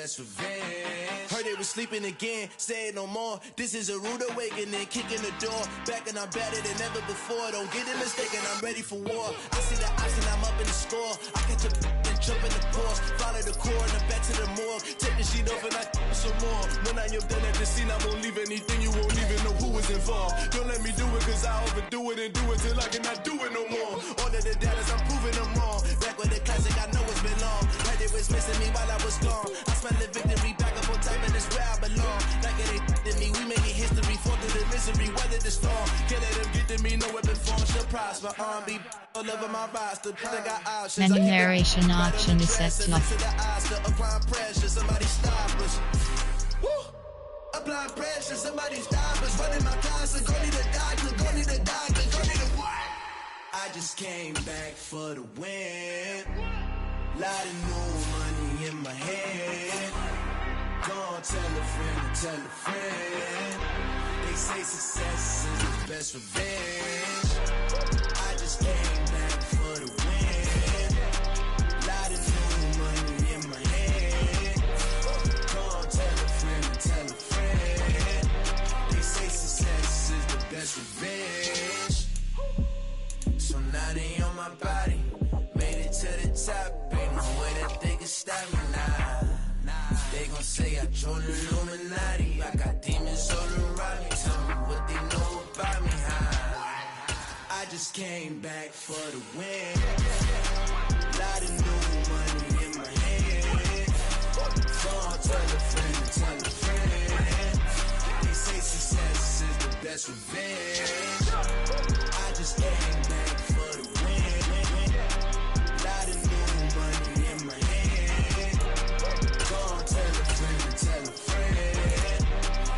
best revenge. Heard they was sleeping again, say it no more. This is a rude awakening, kicking the door. Back and I'm better than ever before. Don't get it mistaken, I'm ready for war. I see the option, I'm up in the score. I catch a and jump in the course. Follow the core and the back to the morgue. Take the sheet off and I some more. When I am done at the scene, I won't leave anything. You won't even know who was involved. Don't let me do it, cause I overdo it and do it till I cannot do it no more. All of the doubters, I'm proving them wrong. Back with the classic, I know it's been long. Heard it was missing me while I was gone. I smell the victory back up on top, and it's where I belong. Like it ain't to me, we making history. Fall through the misery, weather the storm. Can't let them get to me, no weapon form shall prosper. Be all over my roster. I got options. Menu narration option is set to applying pressure, somebody stop us. Woo! Applying pressure, somebody stop us. Running my closet, go need a doctor, go need a doctor, go need a what? I just came back for the win. Lot of new money in my head. Gonna tell a friend and tell a friend. They say success is the best revenge. I just came back for the win. Lot of new money in my head. Gonna tell a friend and tell a friend. They say success is the best revenge. So now they on my body. Made it to the top. Ain't no way that they can stop me now. They gon' say I joined the Illuminati. I got demons all around me. Tell me what they know about me, huh? I just came back for the win. Lot of new money in my hand. Gonna tell a friend and tell a friend. They say success is the best revenge. I just came back for the win. Lot of new money in my hand. Gonna tell a friend and tell a friend.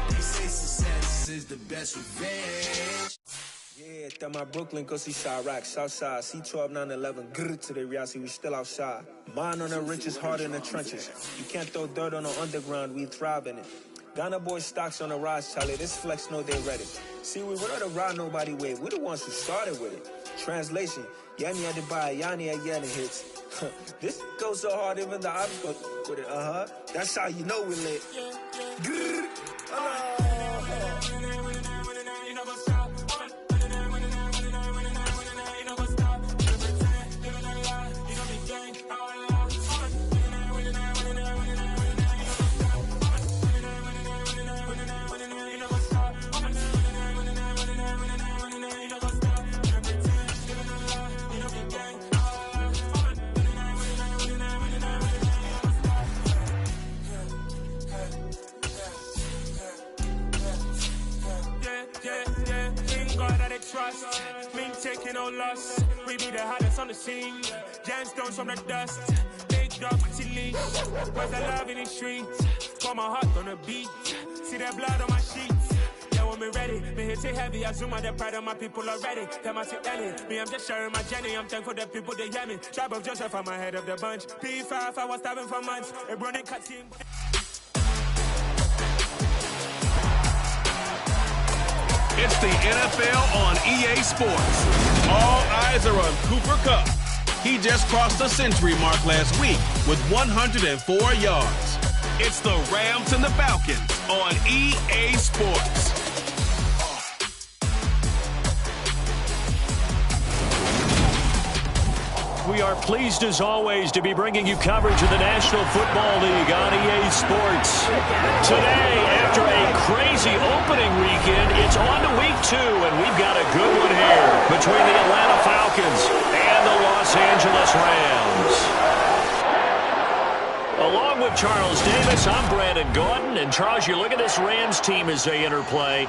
They say success is the best revenge. Yeah, that my Brooklyn, go see Chirac, Southside, C12, 911, grrr to the Riasi, we still outside. Mine on the richest, heart in the trenches. You can't throw dirt on the underground, we thrive in it. Ghana boys stocks on the rise, Charlie, this flex know they ready. See, we were the ride nobody with, we the ones who started with it. Translation, Yanni had to buy, Yanni had Yanni hits. This goes so hard, even the ops go with it, That's how you know we lit. Grrr, trust, me taking no loss. We be the hottest on the scene. Gemstones from the dust. Big dog, leash. Where's the love in the streets? Got my heart on the beat. See that blood on my sheets. Yeah, when me ready, me hit it heavy. I zoom out the pride of my people already. Them I see Ellie. Me, I'm just sharing my journey. I'm thankful the people they hear me. Tribe of Joseph, I'm ahead of the bunch. P5, I was starving for months. A running cut team. It's the NFL on EA Sports. All eyes are on Cooper Kupp. He just crossed the century mark last week with 104 yards. It's the Rams and the Falcons on EA Sports. We are pleased, as always, to be bringing you coverage of the National Football League on EA Sports. Today, after a crazy opening weekend, it's on to week 2, and we've got a good one here between the Atlanta Falcons and the Los Angeles Rams. Along with Charles Davis, I'm Brandon Gordon. And, Charles, you look at this Rams team as they enter play.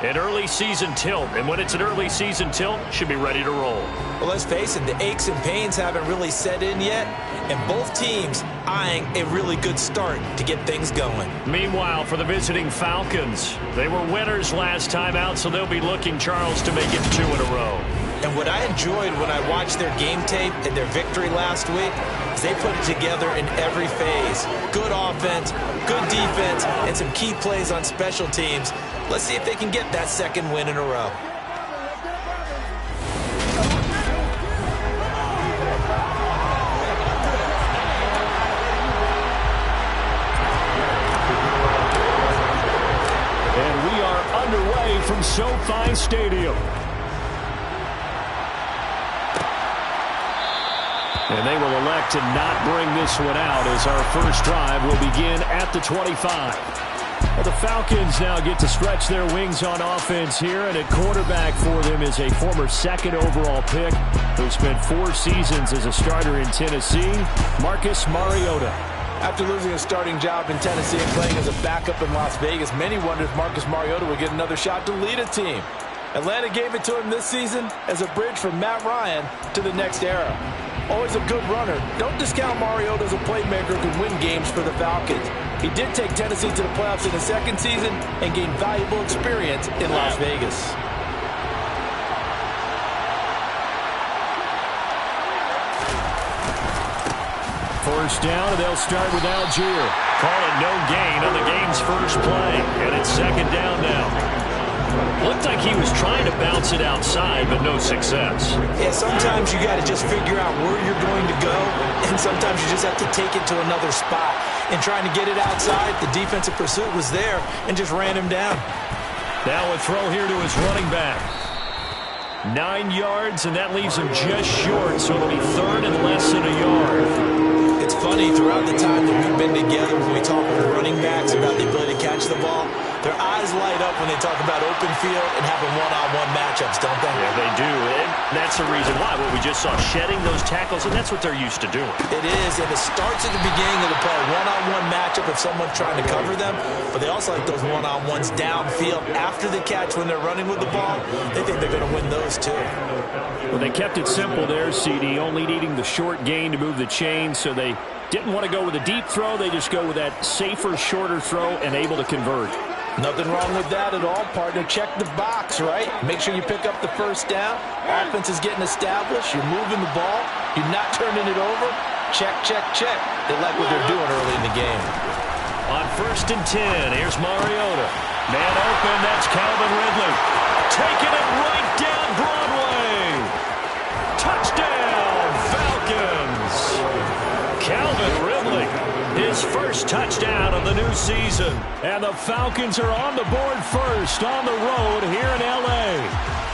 An early season tilt, and when it's an early season tilt, should be ready to roll. Well, let's face it, the aches and pains haven't really set in yet, and both teams eyeing a really good start to get things going. Meanwhile, for the visiting Falcons, they were winners last time out, so they'll be looking, Charles, to make it 2 in a row. And what I enjoyed when I watched their game tape and their victory last week is they put it together in every phase. Good offense, good defense, and some key plays on special teams. Let's see if they can get that second win in a row. SoFi Stadium. And they will elect to not bring this one out as our first drive will begin at the 25. Well, the Falcons now get to stretch their wings on offense here, and at quarterback for them is a former second overall pick who spent 4 seasons as a starter in Tennessee, Marcus Mariota. After losing a starting job in Tennessee and playing as a backup in Las Vegas, many wondered if Marcus Mariota would get another shot to lead a team. Atlanta gave it to him this season as a bridge from Matt Ryan to the next era. Always a good runner. Don't discount Mariota as a playmaker who can win games for the Falcons. He did take Tennessee to the playoffs in his second season and gained valuable experience in Las Vegas. First down, and they'll start with Algier. Call it no gain on the game's first play, and it's second down now. Looked like he was trying to bounce it outside, but no success. Yeah, sometimes you got to just figure out where you're going to go, and sometimes you just have to take it to another spot. And trying to get it outside, the defensive pursuit was there and just ran him down. Now a throw here to his running back. 9 yards, and that leaves him just short, so it'll be third and less than a yard. It's funny, throughout the time that we've been together, when we talk with running backs about the ability to catch the ball, their eyes light up when they talk about open field and having one-on-one matchups, don't they? Yeah, they do, and that's the reason why. What we just saw, shedding those tackles, and that's what they're used to doing. It is, and it starts at the beginning of the play, one-on-one matchup if someone's trying to cover them, but they also like those one-on-ones downfield after the catch when they're running with the ball. They think they're going to win those too. Well, they kept it simple there, CD, only needing the short gain to move the chain, so they didn't want to go with a deep throw. They just go with that safer, shorter throw and able to convert. Nothing wrong with that at all, partner. Check the box, right? Make sure you pick up the first down. Offense is getting established. You're moving the ball. You're not turning it over. Check, check, check. They like what they're doing early in the game. On 1st and 10, here's Mariota. Man open, that's Calvin Ridley. Taking it right down Broadway. Touchdown, Falcons. Calvin Ridley, his first touchdown of the new season. And the Falcons are on the board first on the road here in L.A.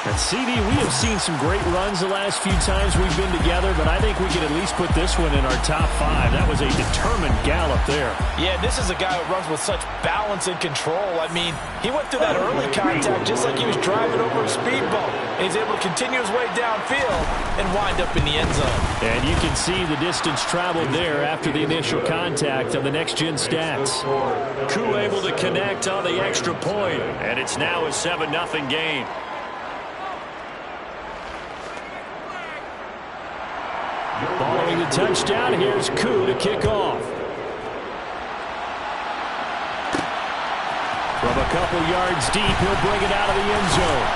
And CD, we have seen some great runs the last few times we've been together, but I think we can at least put this one in our top 5. That was a determined gallop there. Yeah, this is a guy who runs with such balance and control. I mean, he went through that early contact just like he was driving over a speed bump. And he's able to continue his way downfield and wind up in the end zone. And you can see the distance traveled there after the initial contact on the next-gen stats. Koo able to connect on the extra point, and it's now a 7-0 game. Following the touchdown, here's Koo to kick off. From a couple yards deep, he'll bring it out of the end zone.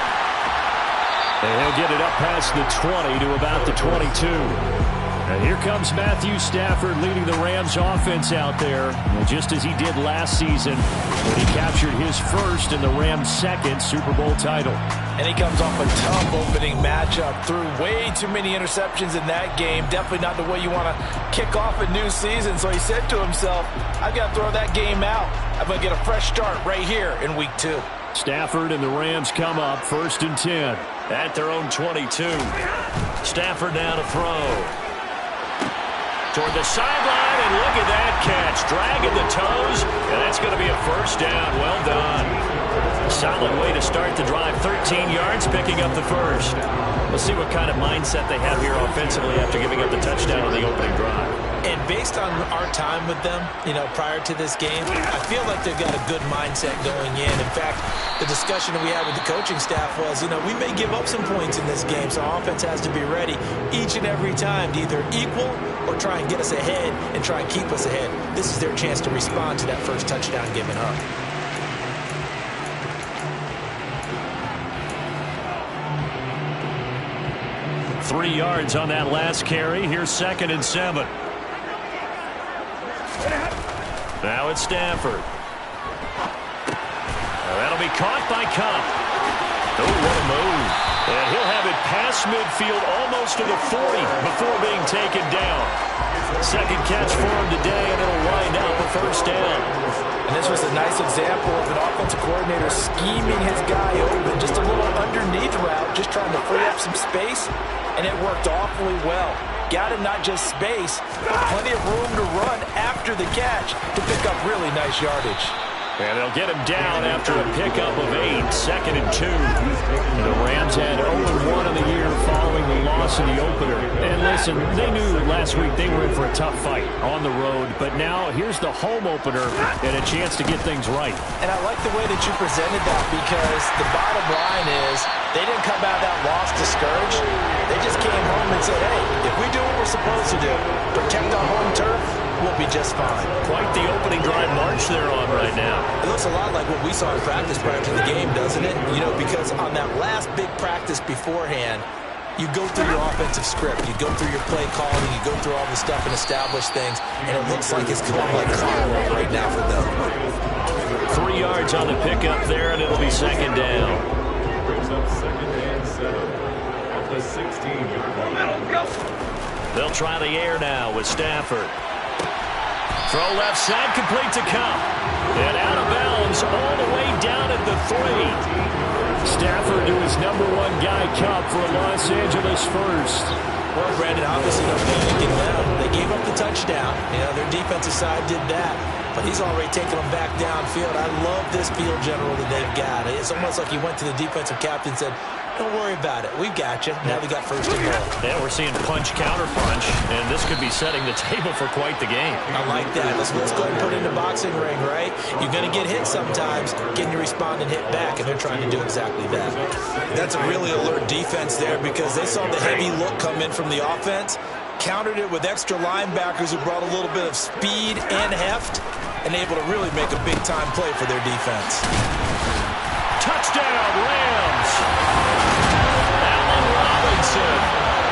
And he'll get it up past the 20 to about the 22. And here comes Matthew Stafford leading the Rams offense out there, just as he did last season when he captured his first and the Rams' second Super Bowl title. And he comes off a tough opening matchup. Threw way too many interceptions in that game. Definitely not the way you want to kick off a new season. So he said to himself, I've got to throw that game out. I'm going to get a fresh start right here in week 2. Stafford and the Rams come up 1st and 10 at their own 22. Stafford now to throw. Toward the sideline, and look at that catch. Dragging the toes, and that's going to be a first down. Well done. Solid way to start the drive. 13 yards, picking up the first. We'll see what kind of mindset they have here offensively after giving up the touchdown on the opening drive. And based on our time with them, prior to this game, I feel like they've got a good mindset going in. In fact, the discussion that we had with the coaching staff was, we may give up some points in this game, so our offense has to be ready each and every time to either equal or try and get us ahead and try and keep us ahead. This is their chance to respond to that first touchdown given up. Three yards on that last carry. Here's 2nd and 7. Now it's Stafford. That'll be caught by Cup. Oh, what a move. And he'll have it past midfield almost to the 40 before being taken down. Second catch for him today, and it'll wind up a first down. And this was a nice example of an offensive coordinator scheming his guy open, just a little underneath route, just trying to free up some space, and it worked awfully well. Got him not just space, but plenty of room to run after the catch to pick up really nice yardage. And they'll get him down after a pickup of 8, 2nd and 2. The Rams had 0-1 in the year following the loss in the opener. And listen, they knew last week they were in for a tough fight on the road, but now here's the home opener and a chance to get things right. And I like the way that you presented that, because the bottom line is they didn't come out of that loss discouraged. They just came home and said, hey, if we do what we're supposed to do, protect our home turf, we'll be just fine. Quite the opening drive march they're on right now. It looks a lot like what we saw in practice prior to the game, doesn't it? You know, because on that last big practice beforehand, you go through your offensive script, you go through your play calling, you go through all the stuff and establish things, and it looks like it's going like clockwork right now for them. 3 yards on the pickup there, and it'll be 2nd down. Brings up 2nd and 7 at the 16-yard line. They'll try the air now with Stafford. Throw left side, complete to Cup. And out of bounds all the way down at the 3. Stafford to his #1 guy, Cup, for a Los Angeles first. Well, Brandon, obviously no panic in them. They gave up the touchdown. You know, their defensive side did that. But he's already taken them back downfield. I love this field general that they've got. It's almost like he went to the defensive captain and said, don't worry about it. We've got you. Now we got 1st and goal. Yeah, we're seeing punch, counter punch, and this could be setting the table for quite the game. I like that. Let's go and put it in the boxing ring, right? You're going to get hit sometimes. Can you respond and hit back? And they're trying to do exactly that. That's a really alert defense there, because they saw the heavy look come in from the offense, countered it with extra linebackers who brought a little bit of speed and heft, and able to really make a big-time play for their defense. Touchdown, Rams! Allen Robinson,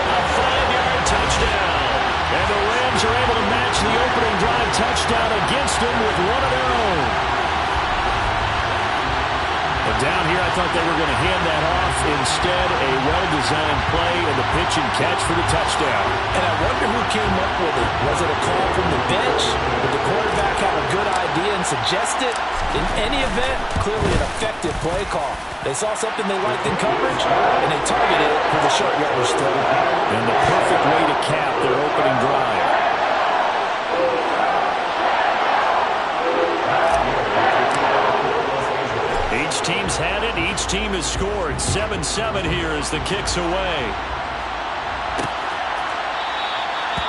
a 5-yard touchdown. And the Rams are able to match the opening drive touchdown against them with one of their own. But down here, I thought they were going to hand that off. Instead, a well-designed play and the pitch and catch for the touchdown. And I wonder who came up with it. Was it a call from the bench? Did the quarterback have a good idea and suggest it? In any event, clearly an effective play call. They saw something they liked in coverage, and they targeted it for the short yardage throw. And the perfect way to cap their opening drive. Each team's had it. Each team has scored. 7-7 here as the kick's away.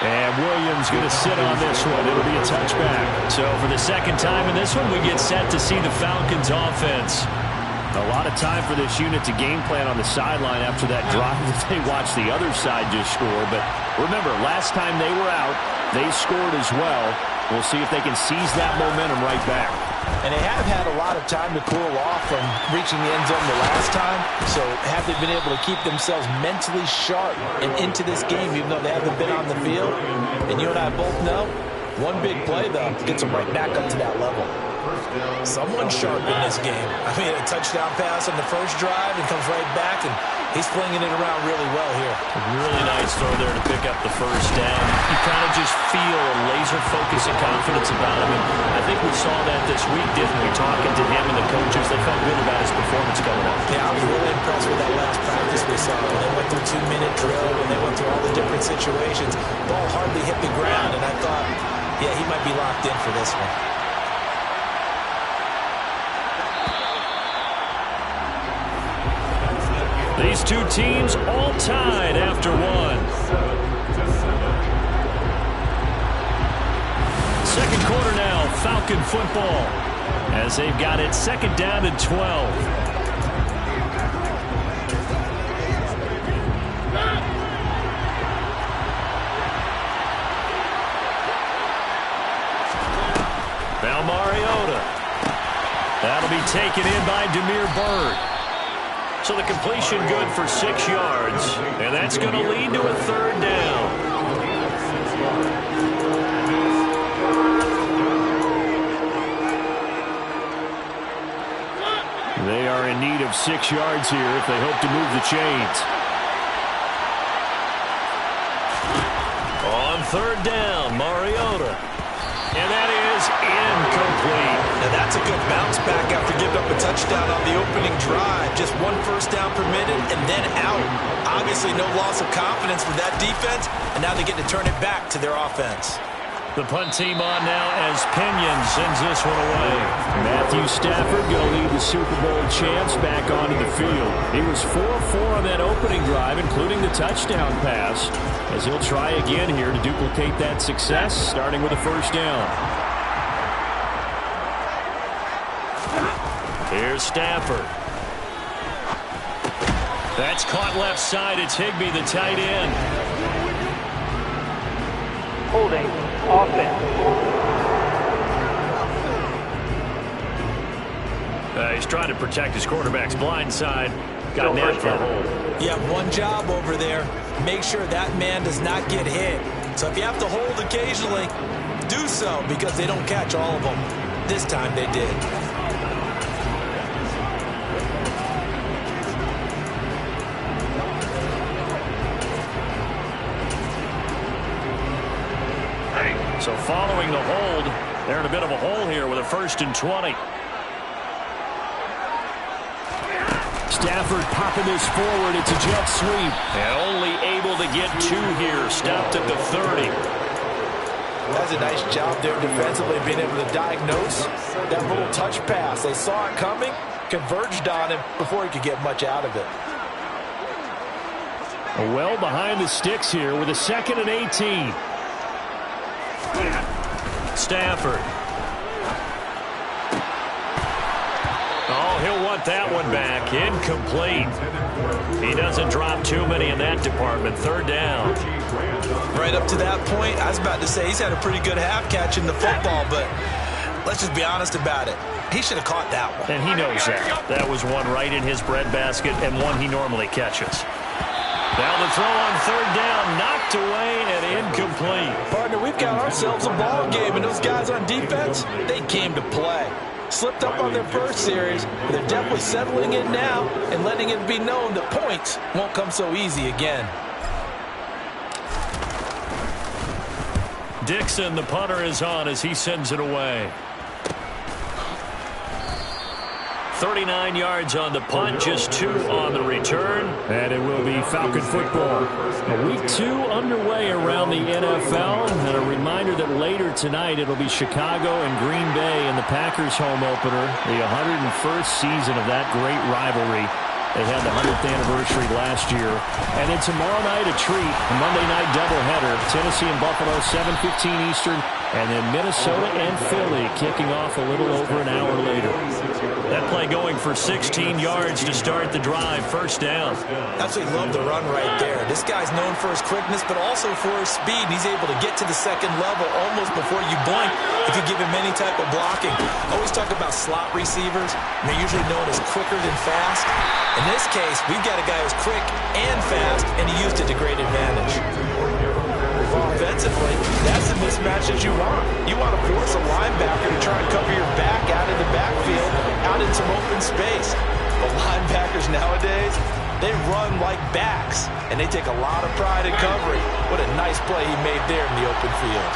And Williams going to sit on this one. It'll be a touchback. So for the 2nd time in this one, we get set to see the Falcons offense. A lot of time for this unit to game plan on the sideline after that drive that they watched the other side just score. But remember, last time they were out, they scored as well. We'll see if they can seize that momentum right back. And they have had a lot of time to cool off from reaching the end zone the last time. So have they been able to keep themselves mentally sharp and into this game, even though they haven't been on the field? And you and I both know, one big play, though, gets them right back up to that level. Someone's sharp in this game. I mean, a touchdown pass on the first drive and comes right back, and he's flinging it around really well here. A really nice throw there to pick up the first down. You kind of just feel a laser focus and confidence about him. And I think we saw that this week, didn't we? Talking to him and the coaches, they felt good about his performance coming up. Yeah, I was really impressed with that last practice we saw. When they went through 2-minute drill, when they went through all the different situations, ball hardly hit the ground, and I thought, yeah, he might be locked in for this one. These two teams all tied after one. 2nd quarter now, Falcon football, as they've got it 2nd down and 12. Now Mariota. That'll be taken in by Demir Bird. So the completion good for 6 yards, and that's going to lead to a 3rd down. They are in need of 6 yards here if they hope to move the chains. On 3rd down, Mariota. And that is incomplete. Now that's a good bounce back after giving up a touchdown on the opening drive. Just 1 first down permitted and then out. Obviously no loss of confidence for that defense, and now they get to turn it back to their offense. The punt team on now as Pinion sends this one away. Matthew Stafford going to lead the Super Bowl champs back onto the field. He was 4-4 on that opening drive, including the touchdown pass, as he'll try again here to duplicate that success, starting with a first down. Here's Stafford. That's caught left side. It's Higbee, the tight end. Holding offense. He's trying to protect his quarterback's blind side. Got nailed for a hold. You have one job over there. Make sure that man does not get hit. So if you have to hold occasionally, do so, because they don't catch all of them. This time they did. So following the hold, they're in a bit of a hole here with a 1st and 20. Stafford popping this forward. It's a jet sweep. And only able to get 2 here. Stopped at the 30. That's a nice job there defensively, being able to diagnose that little touch pass. They saw it coming, converged on him before he could get much out of it. Well behind the sticks here with a 2nd and 18. Stafford. Oh, he'll want that one back. Incomplete. He doesn't drop too many in that department. 3rd down. Right up to that point, I was about to say he's had a pretty good half catching the football, but let's just be honest about it. He should have caught that one. And he knows that. That was one right in his breadbasket and one he normally catches. Now the throw on 3rd down, knocked away and incomplete. Partner, we've got ourselves a ball game, and those guys on defense, they came to play. Slipped up on their first series, but they're definitely settling in now and letting it be known that points won't come so easy again. Dixon, the punter, is on as he sends it away. 39 yards on the punt, just 2 on the return. And it will be Falcon football. Week 2 underway around the NFL. And a reminder that later tonight it'll be Chicago and Green Bay in the Packers home opener. The 101st season of that great rivalry. They had the 100th anniversary last year. And then tomorrow night a treat, a Monday night doubleheader. Tennessee and Buffalo, 7:15 Eastern. And then Minnesota and Philly kicking off a little over an hour later. That play going for 16 yards to start the drive. 1st down. Absolutely love the run right there. This guy's known for his quickness, but also for his speed. He's able to get to the 2nd level almost before you blink if you give him any type of blocking. Always talk about slot receivers. They're usually known as quicker than fast. In this case, we've got a guy who's quick and fast, and he used it to great advantage. Offensively, that's the mismatch that you want. You want to force a linebacker to try and cover your back out in the backfield, out in some open space. But linebackers nowadays, they run like backs, and they take a lot of pride in covering. What a nice play he made there in the open field.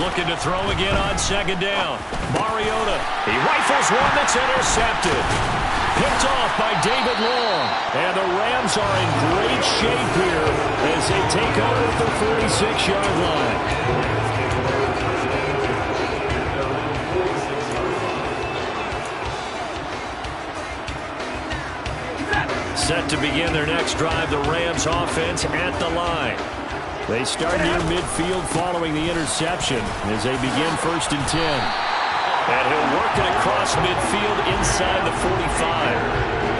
Looking to throw again on 2nd down. Mariota, he rifles one that's intercepted. Picked off by David Long. And the Rams are in great shape here as they take over at the 46-yard line. Set to begin their next drive, the Rams offense at the line. They start near midfield following the interception as they begin 1st and 10. And he'll work it across midfield inside the 45.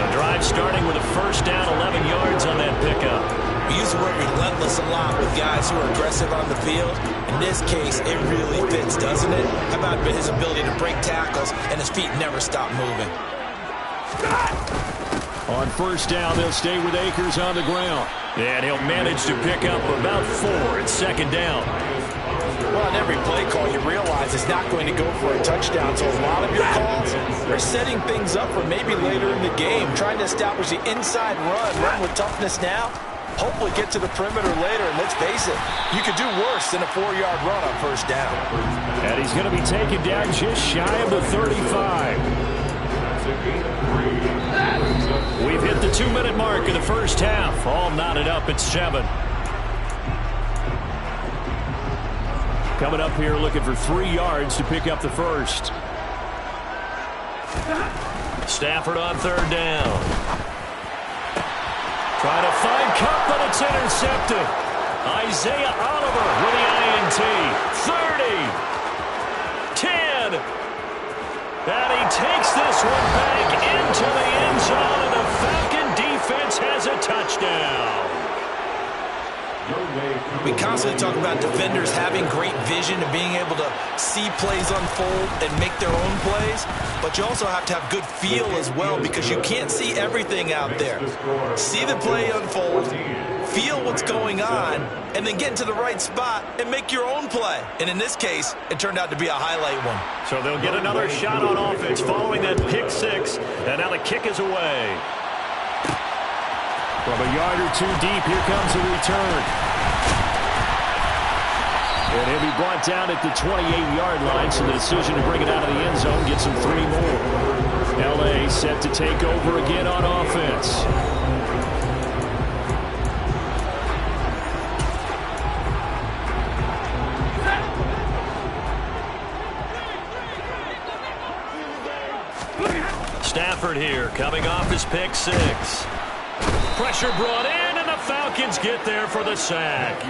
The drive starting with a 1st down, 11 yards on that pickup. We use the word relentless a lot with guys who are aggressive on the field. In this case, it really fits, doesn't it? How about his ability to break tackles and his feet never stop moving? On 1st down, they'll stay with Akers on the ground. And he'll manage to pick up about 4 at 2nd down. Well, on every play call, you realize it's not going to go for a touchdown. So a lot of your calls are setting things up for maybe later in the game, trying to establish the inside run with toughness now. hopefully get to the perimeter later. And let's face it, you could do worse than a 4-yard run on first down. And he's going to be taken down just shy of the 35. We've hit the 2-minute mark in the first half. All knotted up at 7. Coming up here looking for 3 yards to pick up the first. Stafford on third down. Trying to find Cup, but it's intercepted. Isaiah Oliver with the INT. 30. 10. And he takes this one back into the end zone, and the Falcon defense has a touchdown. We constantly talk about defenders having great vision and being able to see plays unfold and make their own plays, but you also have to have good feel as well because you can't see everything out there. See the play unfold, feel what's going on, and then get into the right spot and make your own play. And in this case, it turned out to be a highlight one. So they'll get another shot on offense following that pick 6, and now the kick is away. From a yard or 2 deep, here comes a return. And he'll be brought down at the 28-yard line, so the decision to bring it out of the end zone gets him 3 more. L.A. set to take over again on offense. Stafford here, coming off his pick 6. Pressure brought in, and the Falcons get there for the sack.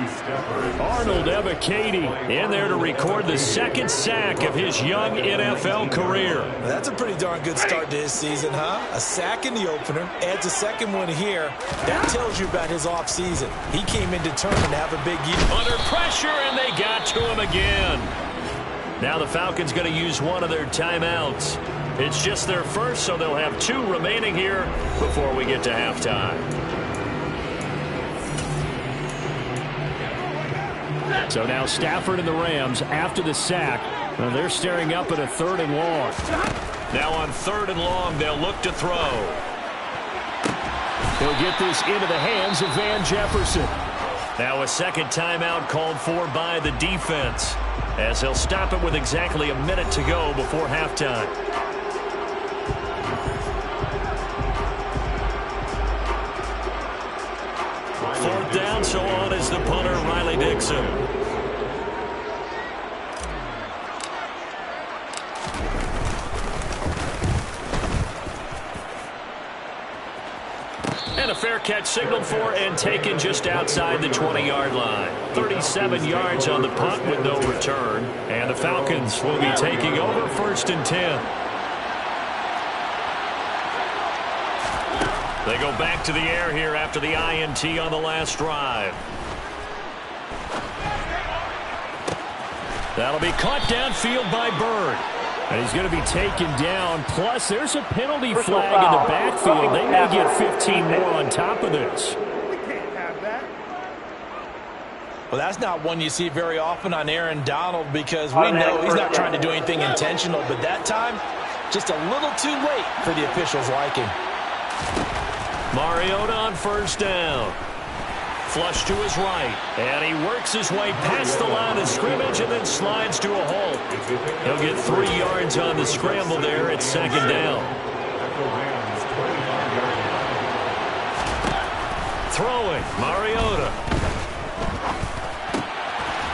Arnold Ebiketie in there to record the 2nd sack of his young NFL career. That's a pretty darn good start to his season, huh? A sack in the opener, adds a 2nd one here. That tells you about his offseason. He came in determined to have a big year. Under pressure, and they got to him again. Now the Falcons going to use one of their timeouts. It's just their first, so they'll have 2 remaining here before we get to halftime. So now Stafford and the Rams, after the sack, they're staring up at a 3rd and long. Now on 3rd and long, they'll look to throw. He'll get this into the hands of Van Jefferson. Now a 2nd timeout called for by the defense, as they'll stop it with exactly a minute to go before halftime. 4th down, so on is the punter, Riley Dixon. And a fair catch signaled for and taken just outside the 20-yard line. 37 yards on the punt with no return. And the Falcons will be taking over 1st and 10. They go back to the air here after the INT on the last drive. That'll be caught downfield by Bird. And he's going to be taken down. Plus, there's a penalty flag in the backfield. They may get 15 more on top of this. Well, that's not one you see very often on Aaron Donald because we know he's not trying to do anything intentional. But that time, just a little too late for the officials' liking. Mariota on 1st down. Flush to his right. And he works his way past the line of scrimmage and then slides to a halt. He'll get 3 yards on the scramble there at 2nd down. Throwing, Mariota.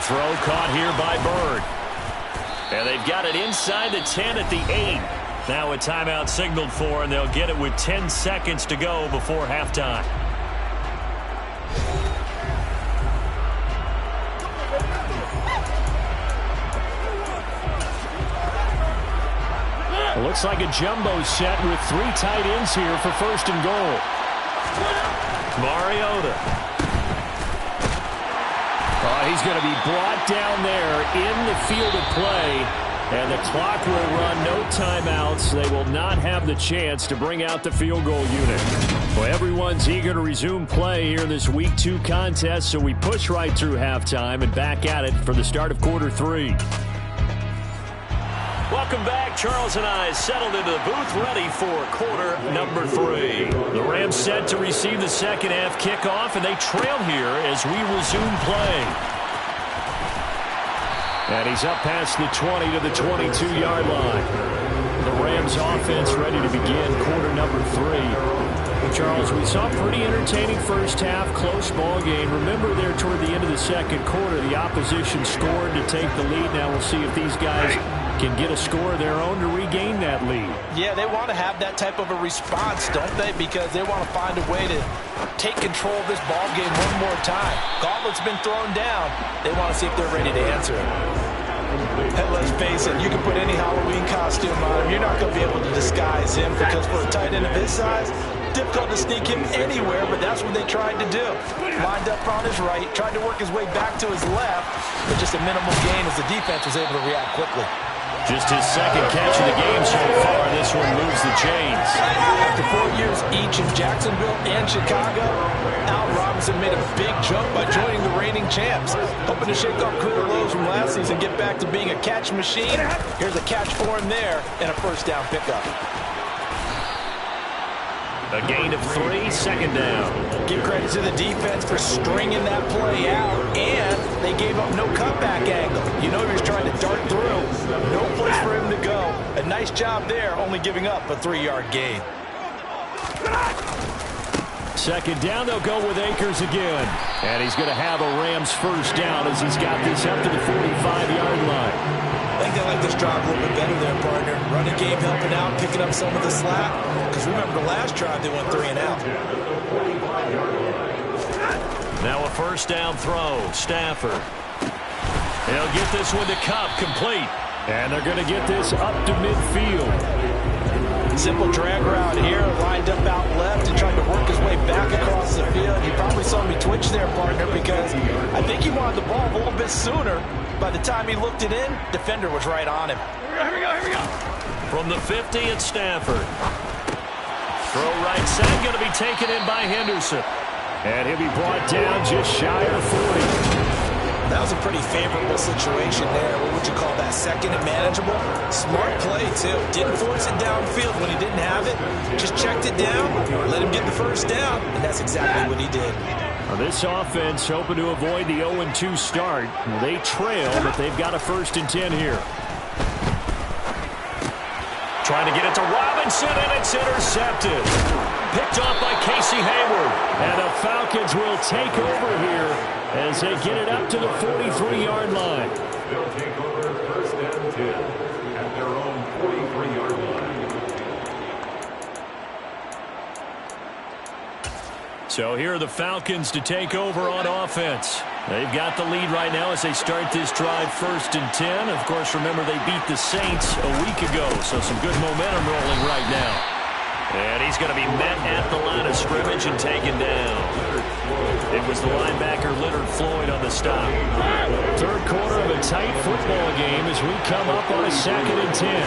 Throw caught here by Bird. And they've got it inside the 10 at the 8. Now a timeout signaled for, and they'll get it with 10 seconds to go before halftime. It looks like a jumbo set with 3 tight ends here for 1st and goal. Mariota. He's going to be brought down there in the field of play. And the clock will run, no timeouts. They will not have the chance to bring out the field goal unit. Well, everyone's eager to resume play here in this Week 2 contest, so we push right through halftime and back at it for the start of quarter 3. Welcome back. Charles and I settled into the booth, ready for quarter number 3. The Rams set to receive the second half kickoff, and they trail here as we resume play. And he's up past the 20 to the 22-yard line. The Rams offense ready to begin quarter number 3. Charles, we saw a pretty entertaining first half, close ball game. Remember there toward the end of the second quarter, the opposition scored to take the lead. Now we'll see if these guys can get a score of their own to regain that lead. Yeah, they want to have that type of a response, don't they? Because they want to find a way to take control of this ball game one more time. Gauntlet's been thrown down. They want to see if they're ready to answer it. And let's face it, you can put any Halloween costume on him. You're not going to be able to disguise him because for a tight end of his size, difficult to sneak him anywhere, but that's what they tried to do. Lined up on his right, tried to work his way back to his left, but just a minimal gain as the defense was able to react quickly. Just his second catch of the game so far. This one moves the chains. After 4 years each in Jacksonville and Chicago, Al Robinson made a big jump by joining the reigning champs. Hoping to shake off career lows from last season and get back to being a catch machine. Here's a catch for him there and a first down pickup. A gain of 3, second down. Give credit to the defense for stringing that play out, and they gave up no cutback angle. You know he was trying to dart through. No place for him to go. A nice job there, only giving up a 3-yard gain. Second down, they'll go with Akers again. And he's going to have a Rams first down as he's got this up to the 45-yard line. I think they like this drive a little bit better there, partner. Running game helping out, picking up some of the slack. Because remember the last drive, they went 3 and out. Now a first down throw. Stafford. He'll get this one to Kupp, complete. And they're going to get this up to midfield. Simple drag route here, lined up out left and trying to work his way back across the field. You probably saw me twitch there, partner, because I think he wanted the ball a little bit sooner. By the time he looked it in, defender was right on him. Here we go. From the 50 at Stafford. Throw right side, going to be taken in by Henderson. And he'll be brought down just shy of 40. That was a pretty favorable situation there. What would you call that? Second and manageable? Smart play, too. Didn't force it downfield when he didn't have it. Just checked it down, let him get the first down, and that's exactly what he did. Now this offense hoping to avoid the 0-2 start. They trail, but they've got a 1st and 10 here. Trying to get it to Robinson, and it's intercepted. Picked off by Casey Hayward. And the Falcons will take over here as they get it up to the 43-yard line. They'll take over 1st and 10 at their own 43-yard line. So here are the Falcons to take over on offense. They've got the lead right now as they start this drive 1st and 10. Of course, remember they beat the Saints a week ago, so some good momentum rolling right now. And he's going to be met at the line of scrimmage and taken down. It was the linebacker Leonard Floyd on the stop. 3rd quarter of a tight football game as we come up on a 2nd and 10.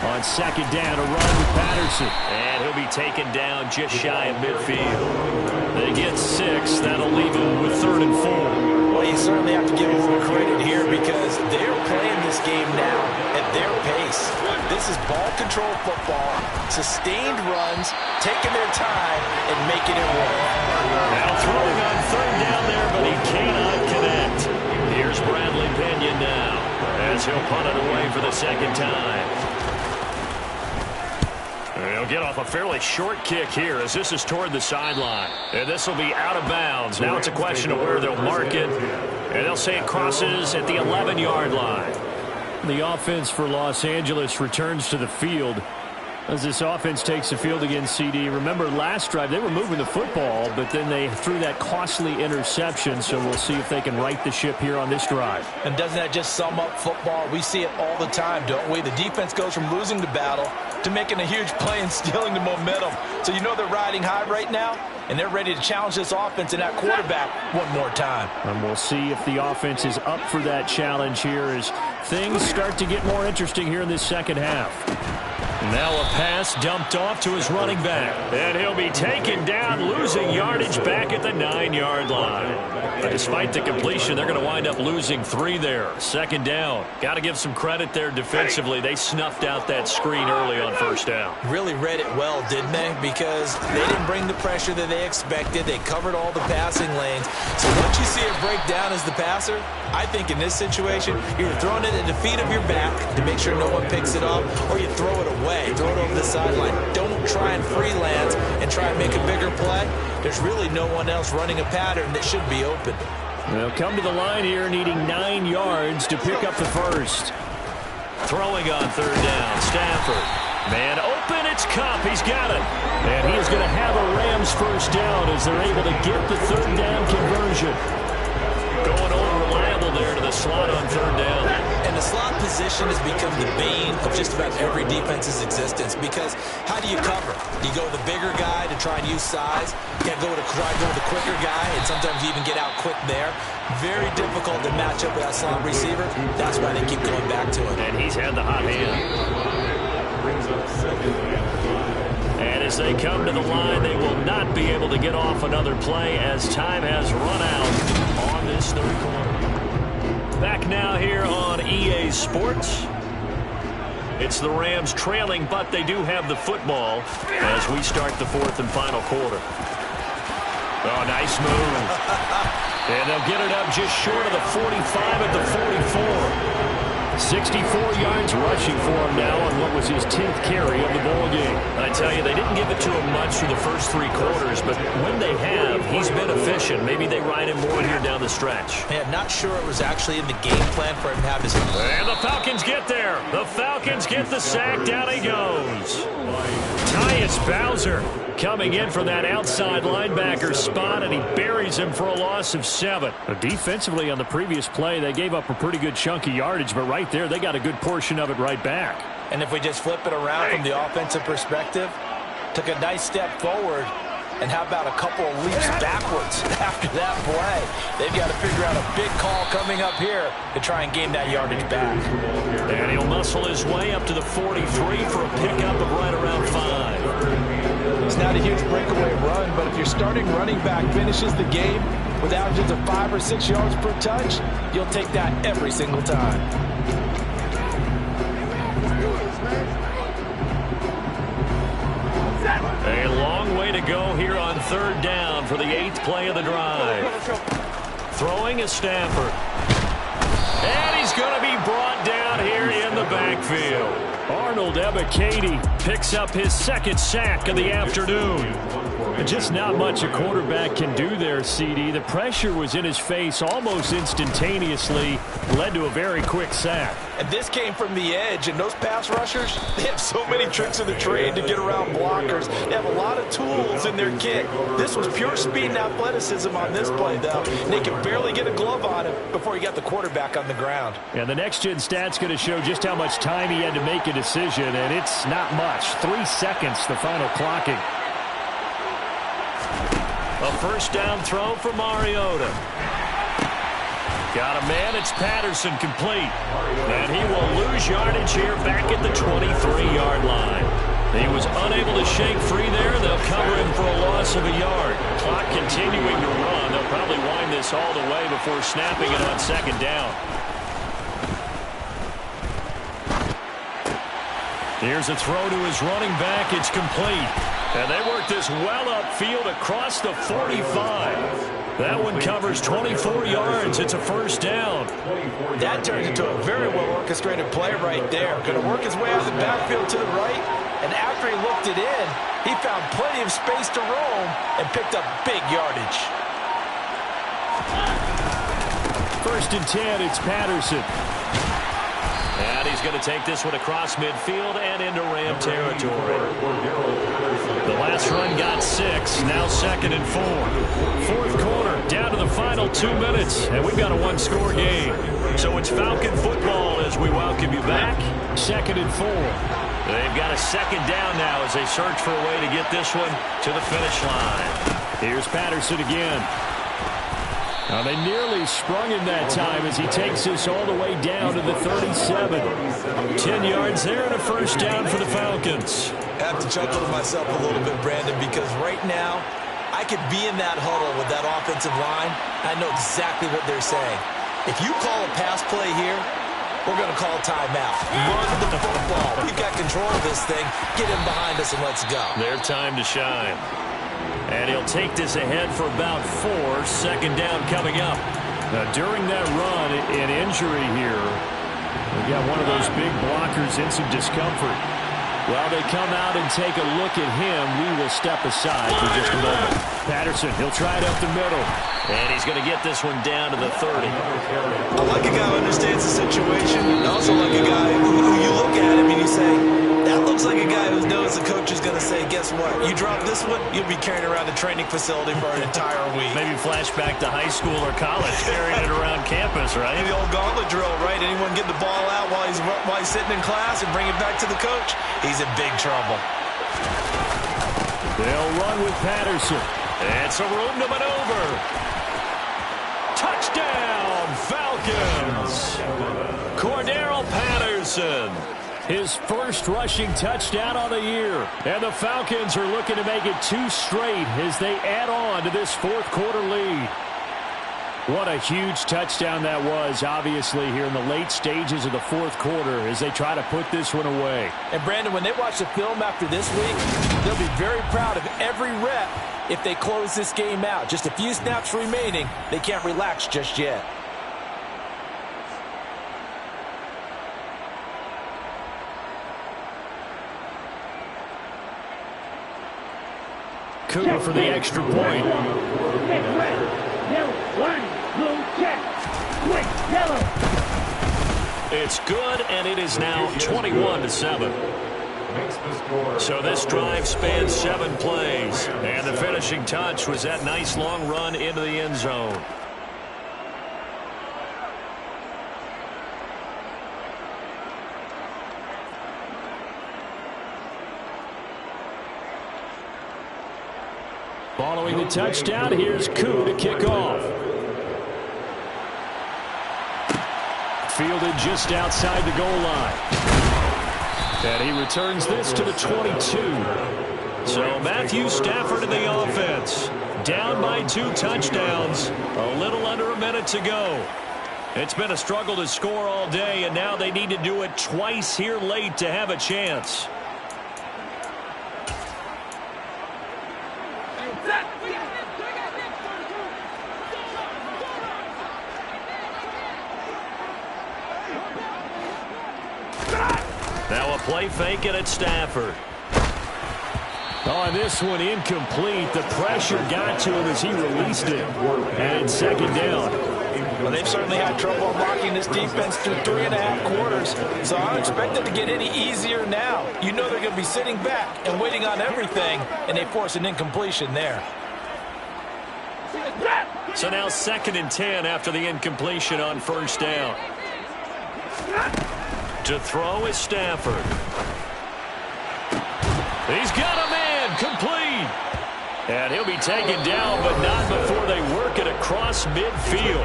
On 2nd down, a run with Patterson. And he'll be taken down just shy of midfield. They get 6. That'll leave him with 3rd and 4. Well, you certainly have to give them some credit here because they're playing this game now at their pace. This is ball control football, sustained runs, taking their time, and making it work. Now throwing on 3rd down there, but he cannot connect. Here's Bradley Pinion now as he'll punt it away for the 2nd time. He'll get off a fairly short kick here as this is toward the sideline. And this will be out of bounds. Now it's a question of where they'll mark it. And they'll say it crosses at the 11-yard line. The offense for Los Angeles returns to the field as this offense takes the field against CD. Remember last drive they were moving the football, but then they threw that costly interception, so we'll see if they can right the ship here on this drive. And doesn't that just sum up football? We see it all the time, don't we? The defense goes from losing the battle to making a huge play and stealing the momentum. So you know they're riding high right now, and they're ready to challenge this offense and that quarterback one more time. And we'll see if the offense is up for that challenge here as things start to get more interesting here in this 2nd half. Now a pass dumped off to his running back. And he'll be taken down, losing yardage back at the 9-yard line. But despite the completion, they're going to wind up losing 3 there. Second down. Got to give some credit there defensively. They snuffed out that screen early on first down. Really read it well, didn't they? Because they didn't bring the pressure that they expected. They covered all the passing lanes. So once you see it break down as the passer, I think in this situation, you're throwing it at the feet of your back to make sure no one picks it up, or you throw it away, throw it over the sideline. Don't try and freelance and try and make a bigger play. There's really no one else running a pattern that should be open. They'll come to the line here needing 9 yards to pick up the first. Throwing on third down, Stafford. Man open, it's Kupp. He's got it. And he is going to have a Rams first down as they're able to get the third down conversion. Going unreliable there to the slot on third down. And the slot position has become the bane of just about every defense's existence, because how do you cover? Do you go with the bigger guy to try and use size? You got to try to go with the quicker guy, and sometimes you even get out quick there. Very difficult to match up with that slot receiver. That's why they keep going back to him. And he's had the hot hand. And as they come to the line, they will not be able to get off another play as time has run out on this third quarter. Back now here on EA Sports. It's the Rams trailing, but they do have the football as we start the fourth and final quarter. Oh, nice move. And they'll get it up just short of the 45 at the 44. 64 yards rushing for him now on what was his 10th carry of the ball game. I tell you, they didn't give it to him much through the first 3 quarters, but when they have, he's been efficient. Maybe they ride him more here down the stretch. Man, not sure it was actually in the game plan for him to have his... And the Falcons get there. The Falcons get the sack. Down he goes. Tyus Bowser coming in from that outside linebacker spot, and he buries him for a loss of 7. Defensively on the previous play, they gave up a pretty good chunk of yardage, but right there, they got a good portion of it right back. And if we just flip it around from the offensive perspective, took a nice step forward, and how about a couple of leaps backwards after that play? They've got to figure out a big call coming up here to try and gain that yardage back. And he'll muscle his way up to the 43 for a pickup of right around 5. It's not a huge breakaway run, but if your starting running back finishes the game with averages of 5 or 6 yards per touch, you'll take that every single time. A long way to go here on third down for the 8th play of the drive. Throwing is Stafford. And he's going to be brought down here in the backfield. Arnold Ebiketie picks up his 2nd sack of the afternoon. Just not much a quarterback can do there, CD. The pressure was in his face almost instantaneously, led to a very quick sack. And this came from the edge, and those pass rushers, they have so many tricks in the trade to get around blockers. They have a lot of tools in their kit. This was pure speed and athleticism on this play, though. And they could barely get a glove on him before he got the quarterback on the ground. And the next-gen stat's going to show just how much time he had to make a decision, and it's not much. 3 seconds, the final clocking. A first down throw for Mariota. Got a man, it's Patterson complete. And he will lose yardage here back at the 23-yard line. He was unable to shake free there. They'll cover him for a loss of a yard. Clock continuing to run. They'll probably wind this all the way before snapping it on second down. Here's a throw to his running back. It's complete. And they work this well upfield across the 45. That one covers 24 yards. It's a first down. That turns into a very well-orchestrated play right there. Going to work his way out of the backfield to the right. And after he looked it in, he found plenty of space to roam and picked up big yardage. First and 10, it's Patterson. And he's going to take this one across midfield and into Ram territory. The last run got 6, now 2nd and 4. Fourth quarter, down to the final 2 minutes, and we've got a 1-score game. So it's Falcon football as we welcome you back. 2nd and 4. They've got a second down now as they search for a way to get this one to the finish line. Here's Patterson again. Now they nearly sprung him that time as he takes this all the way down to the 37. 10 yards there and a first down for the Falcons. I have to chuckle to myself a little bit, Brandon, because right now I could be in that huddle with that offensive line. I know exactly what they're saying. If you call a pass play here, we're going to call a timeout. Run the football. We've got control of this thing. Get him behind us and let's go. Their time to shine. And he'll take this ahead for about 4. Second down coming up. Now, during that run, an injury here, we got one of those big blockers in some discomfort. While they come out and take a look at him, we will step aside for just a moment. Patterson, he'll try it up the middle. And he's going to get this one down to the 30. I like a guy who understands the situation. I also like a guy who you look at him and you say, that looks like a guy who knows the coach is going to say, guess what? You drop this one, you'll be carrying around the training facility for an entire week. Maybe flashback to high school or college, carrying it around campus, right? The old gauntlet drill, right? Anyone get the ball out while he's sitting in class and bring it back to the coach? He's in big trouble. They'll run with Patterson. It's a room to maneuver. Touchdown, Falcons. Cordero Patterson. His first rushing touchdown on the year. And the Falcons are looking to make it 2 straight as they add on to this fourth-quarter lead. What a huge touchdown that was, obviously, here in the late stages of the fourth quarter as they try to put this one away. And, Brandon, when they watch the film after this week, they'll be very proud of every rep if they close this game out. Just a few snaps remaining. They can't relax just yet. Cooper for the extra point. It's good, and it is now 21-7. So this drive spans 7 plays, and the finishing touch was that nice long run into the end zone. Following the touchdown, here's Koo to kick off. Fielded just outside the goal line. And he returns this to the 22. So Matthew Stafford in the offense. Down by 2 touchdowns. A little under a minute to go. It's been a struggle to score all day, and now they need to do it twice here late to have a chance. Now a play fake and it's Stafford. Oh, and this one incomplete. The pressure got to him as he released it. And it's second down. Well, they've certainly had trouble unlocking this defense through 3.5 quarters, so I don't expect it to get any easier now. You know they're going to be sitting back and waiting on everything, and they force an incompletion there. So now 2nd and 10 after the incompletion on first down. To throw is Stafford. He's got a man, complete. And he'll be taken down, but not before they work it across midfield.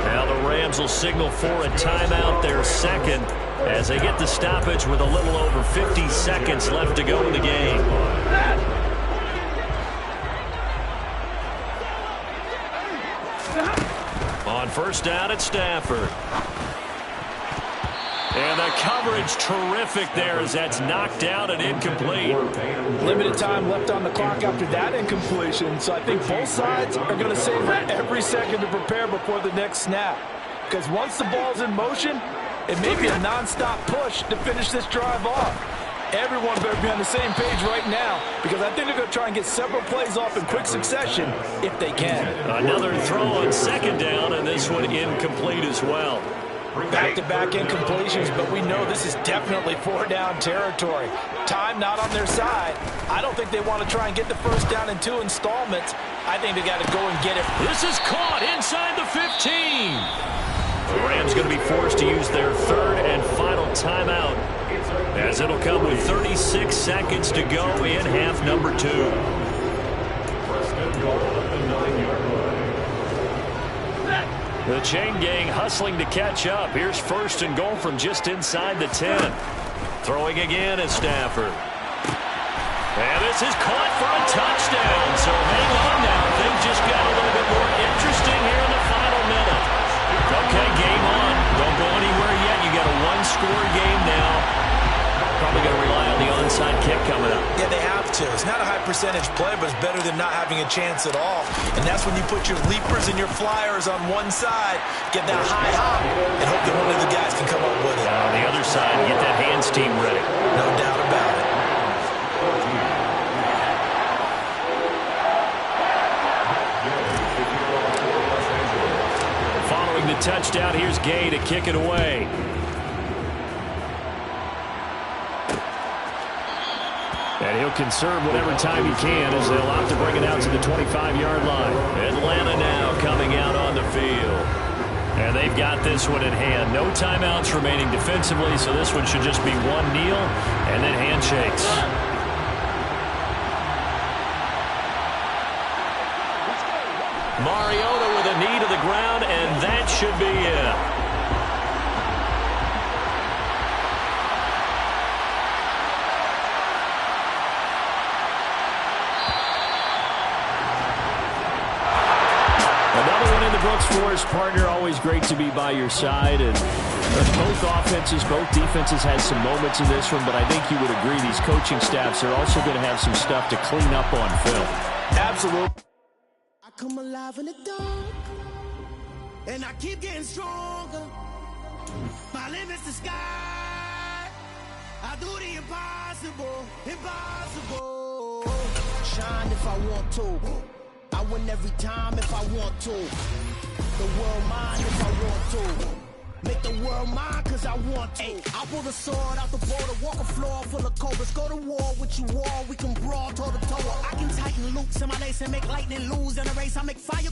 Now the Rams will signal for a timeout, their second, as they get the stoppage with a little over 50 seconds left to go in the game. On first down, it's Stafford. And the coverage terrific there as that's knocked out and incomplete. Limited time left on the clock after that incompletion, so I think both sides are going to savor every second to prepare before the next snap. Because once the ball's in motion, it may be a nonstop push to finish this drive off. Everyone better be on the same page right now, because I think they're going to try and get several plays off in quick succession if they can. Another throw on second down, and this one incomplete as well. Back-to-back incompletions, but we know this is definitely 4-down territory. Time not on their side. I don't think they want to try and get the first down in 2 installments. I think they got to go and get it. This is caught inside the 15. The Rams going to be forced to use their 3rd and final timeout, as it'll come with 36 seconds to go in half number 2. The chain gang hustling to catch up. Here's 1st and goal from just inside the 10. Throwing again is Stafford. And this is caught for a touchdown. So hang on now. Things just got a little bit more interesting here in the final minute. Okay, game on. Don't go anywhere yet. You got a one-score game now. Probably going to rely on the onside kick coming up. Yeah, they have to. It's not a high percentage play, but it's better than not having a chance at all. And that's when you put your leapers and your flyers on one side, get that high hop, and hope that one of the guys can come up with it. On the other side, get that hands team ready. No doubt about it. Following the touchdown, here's Gay to kick it away. And he'll conserve whatever time he can as they'll opt to bring it out to the 25-yard line. Atlanta now coming out on the field. And they've got this one in hand. No timeouts remaining defensively, so this one should just be one kneel and then handshakes. Mariota with a knee to the ground, and that should be it. Brooks for his partner, always great to be by your side. And both offenses, both defenses had some moments in this one, but I think you would agree these coaching staffs are also going to have some stuff to clean up on film. Absolutely. I come alive in the dark, and I keep getting stronger. My limit's the sky. I do the impossible, impossible. Shine if I want to. I win every time if I want to. The world mine if I want to. Make the world mine cause I want to. I pull the sword out the border, walk a floor full of cobras. Go to war with you all, we can brawl toe to toe. I can tighten loops in my lace and make lightning lose in a race. I make fire